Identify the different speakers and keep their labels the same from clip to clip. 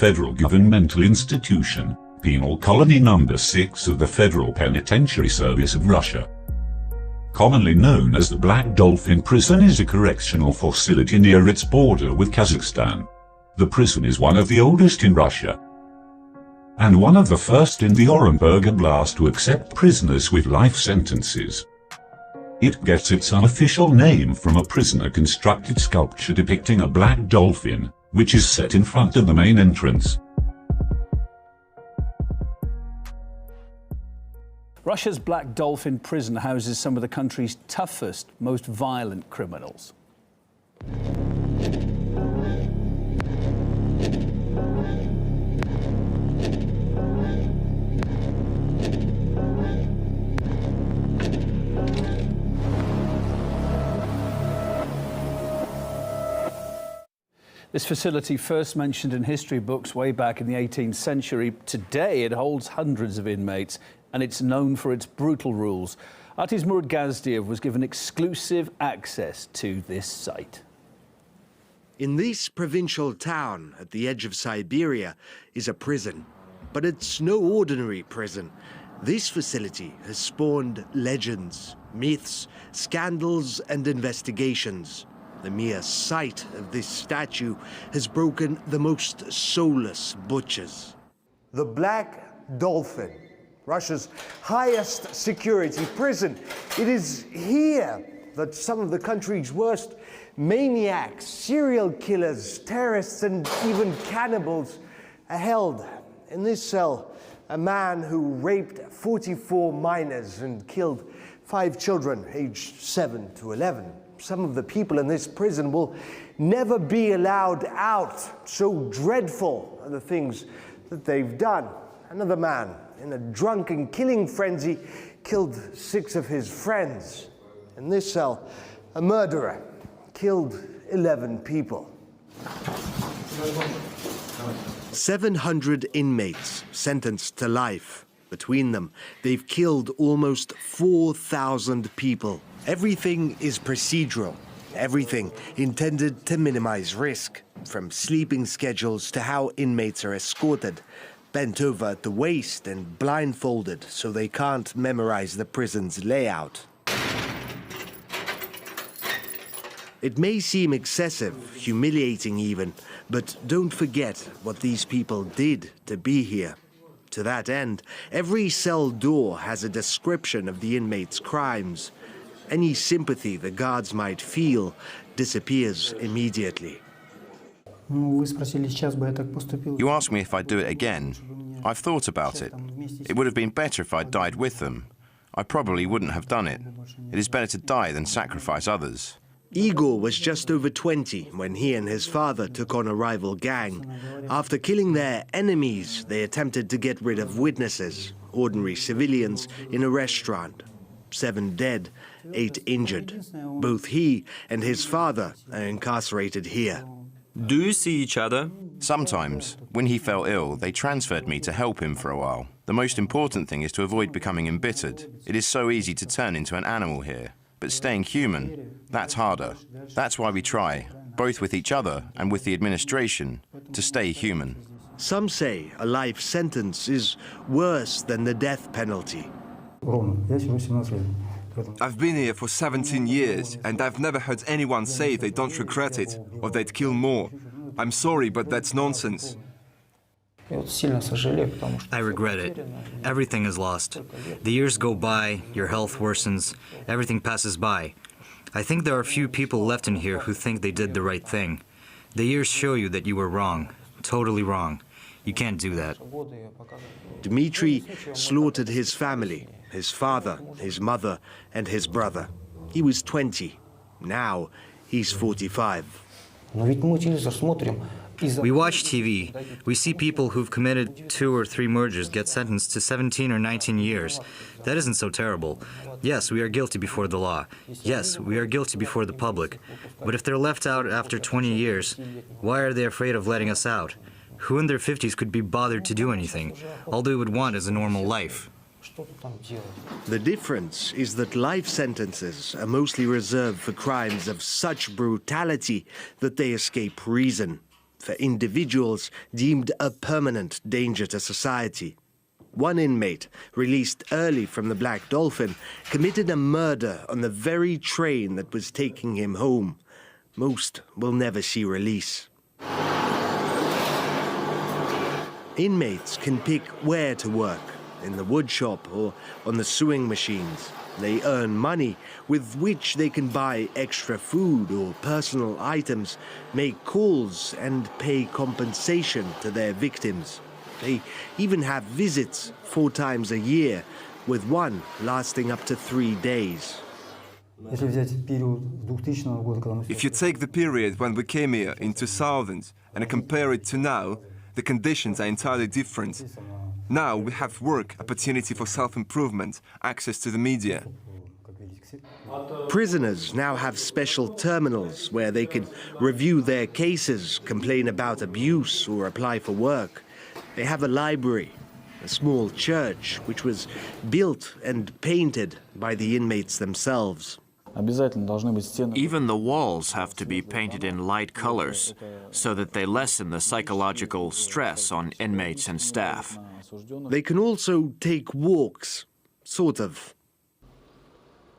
Speaker 1: federal governmental institution, Penal Colony No. 6 of the Federal Penitentiary Service of Russia. Commonly known as the Black Dolphin Prison, is a correctional facility near its border with Kazakhstan. The prison is one of the oldest in Russia, and one of the first in the Orenburg Oblast to accept prisoners with life sentences. It gets its unofficial name from a prisoner-constructed sculpture depicting a black dolphin, which is set in front of the main entrance.
Speaker 2: Russia's Black Dolphin prison houses some of the country's toughest, most violent criminals. This facility, first mentioned in history books way back in the 18th century, today it holds hundreds of inmates, and it's known for its brutal rules. Artis Muradgazdiev was given exclusive access to this site.
Speaker 3: In this provincial town at the edge of Siberia is a prison, but it's no ordinary prison. This facility has spawned legends, myths, scandals and investigations. The mere sight of this statue has broken the most soulless butchers.
Speaker 4: The Black Dolphin, Russia's highest security prison. It is here that some of the country's worst maniacs, serial killers, terrorists, and even cannibals are held. In this cell, a man who raped 44 minors and killed 5 children aged 7 to 11. Some of the people in this prison will never be allowed out. So dreadful are the things that they've done. Another man, in a drunken killing frenzy, killed 6 of his friends. In this cell, a murderer killed 11 people.
Speaker 3: 700 inmates sentenced to life. Between them, they've killed almost 4,000 people. Everything is procedural. Everything intended to minimize risk, from sleeping schedules to how inmates are escorted, bent over at the waist and blindfolded so they can't memorize the prison's layout. It may seem excessive, humiliating even, but don't forget what these people did to be here. To that end, every cell door has a description of the inmate's crimes. Any sympathy the guards might feel disappears immediately.
Speaker 5: You asked me if I'd do it again. I've thought about it. It would have been better if I'd died with them. I probably wouldn't have done it. It is better to die than sacrifice others.
Speaker 3: Igor was just over 20 when he and his father took on a rival gang. After killing their enemies, they attempted to get rid of witnesses, ordinary civilians, in a restaurant. 7 dead, 8 injured. Both he and his father are incarcerated here.
Speaker 6: Do you see each other?
Speaker 5: Sometimes. When he fell ill, they transferred me to help him for a while. The most important thing is to avoid becoming embittered. It is so easy to turn into an animal here. But staying human, that's harder. That's why we try, both with each other and with the administration, to stay human.
Speaker 3: Some say a life sentence is worse than the death penalty.
Speaker 6: I've been here for 17 years, and I've never heard anyone say they don't regret it or they'd kill more. I'm sorry, but that's nonsense.
Speaker 7: I regret it. Everything is lost. The years go by, your health worsens, everything passes by. I think there are few people left in here who think they did the right thing. The years show you that you were wrong, totally wrong. You can't do that.
Speaker 3: Dmitry slaughtered his family, his father, his mother, and his brother. He was 20. Now he's 45.
Speaker 7: We watch TV. We see people who've committed 2 or 3 murders get sentenced to 17 or 19 years. That isn't so terrible. Yes, we are guilty before the law. Yes, we are guilty before the public. But if they're left out after 20 years, why are they afraid of letting us out? Who in their 50s could be bothered to do anything? All they would want is a normal life.
Speaker 3: The difference is that life sentences are mostly reserved for crimes of such brutality that they escape reason. for individuals deemed a permanent danger to society. One inmate, released early from the Black Dolphin, committed a murder on the very train that was taking him home. Most will never see release. Inmates can pick where to work, in the wood shop or on the sewing machines. They earn money with which they can buy extra food or personal items, make calls and pay compensation to their victims. They even have visits 4 times a year, with one lasting up to 3 days.
Speaker 6: If you take the period when we came here in 2000 and compare it to now, the conditions are entirely different. Now we have work, opportunity for self-improvement, access to the media.
Speaker 3: Prisoners now have special terminals where they can review their cases, complain about abuse, or apply for work. They have a library, a small church, which was built and painted by the inmates themselves.
Speaker 8: Even the walls have to be painted in light colors so that they lessen the psychological stress on inmates and staff.
Speaker 3: They can also take walks, sort of.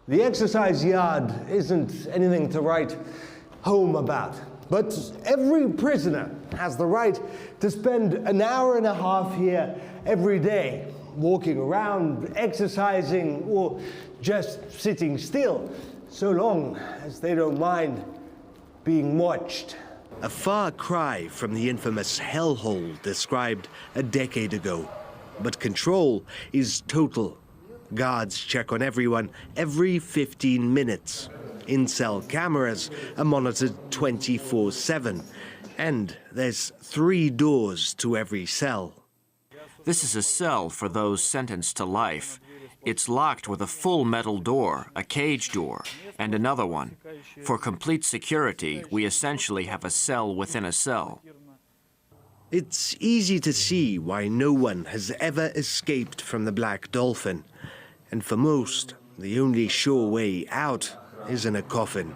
Speaker 4: The exercise yard isn't anything to write home about, but every prisoner has the right to spend an hour and a half here every day, walking around, exercising, or just sitting still, so long as they don't mind being watched.
Speaker 3: A far cry from the infamous hellhole described a decade ago. But control is total. Guards check on everyone every 15 minutes. In-cell cameras are monitored 24/7. And there's 3 doors to every cell.
Speaker 8: This is a cell for those sentenced to life. It's locked with a full metal door, a cage door, and another one. For complete security, we essentially have a cell within a cell.
Speaker 3: It's easy to see why no one has ever escaped from the Black Dolphin. And for most, the only sure way out is in a coffin.